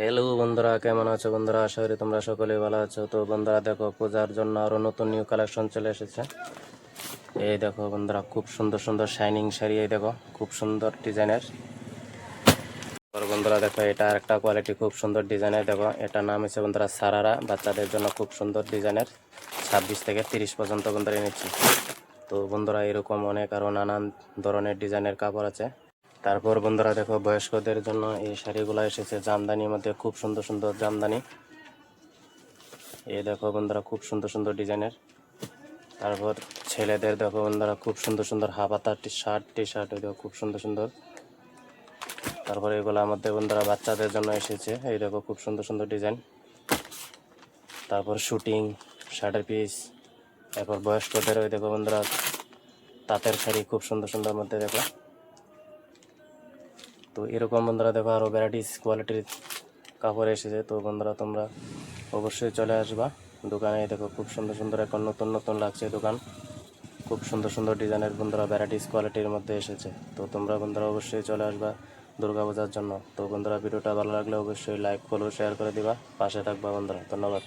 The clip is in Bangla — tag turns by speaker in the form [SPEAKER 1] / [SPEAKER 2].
[SPEAKER 1] হ্যালো বন্ধুরা, কেমন আছো বন্ধুরা? আশা করি তোমরা সকলেই ভালো আছো। তো বন্ধুরা দেখো, পূজার জন্য আরো নতুন নিউ কালেকশন চলে এসেছে। এই দেখো বন্ধুরা, খুব সুন্দর সুন্দর শাইনিং শাড়ি। এই দেখো, খুব সুন্দর ডিজাইনের। আর বন্ধুরা দেখো, এটা একটা কোয়ালিটি খুব সুন্দর ডিজাইনের। দেখো, এটার নাম হচ্ছে বন্ধুরা সারারা। বাচ্চাদের জন্য খুব সুন্দর ডিজাইনের, 26 থেকে 30 পর্যন্ত বন্ধুরা নিচ্ছি। তো বন্ধুরা, এরকম অনেক আরো নানান ধরনের ডিজাইনের কাপড় আছে। তারপর বন্ধুরা দেখো, বয়স্কদের জন্য এই শাড়িগুলো এসেছে জামদানির মধ্যে, খুব সুন্দর সুন্দর জামদানি। এই দেখো বন্ধুরা, খুব সুন্দর সুন্দর ডিজাইনের। তারপর ছেলেদের দেখো বন্ধুরা, খুব সুন্দর সুন্দর হাফ হাতা টি শার্ট এই দেখো, খুব সুন্দর সুন্দর। তারপর এগুলো আমাদের বন্ধুরা বাচ্চাদের জন্য এসেছে। এই দেখো, খুব সুন্দর সুন্দর ডিজাইন। তারপর শুটিং শার্টের পিস। তারপর বয়স্কদের ওই দেখো বন্ধুরা তাঁতের শাড়ি, খুব সুন্দর সুন্দর মধ্যে দেখো। তো এরকম বন্ধুরা দেখো আরও ভ্যারাইটিস কোয়ালিটির কাপড় এসেছে। তো বন্ধুরা তোমরা অবশ্যই চলে আসবা দোকানে। দেখো, খুব সুন্দর সুন্দর এখন নতুন নতুন লাগছে দোকান। খুব সুন্দর সুন্দর ডিজাইনের বন্ধুরা ভ্যারাইটিস কোয়ালিটির মধ্যে এসেছে। তো তোমরা বন্ধুরা অবশ্যই চলে আসবা দুর্গা পূজার জন্য। তো বন্ধুরা, ভিডিওটা ভালো লাগলে অবশ্যই লাইক ফলো শেয়ার করে দিবা, পাশে থাকবা বন্ধুরা। ধন্যবাদ।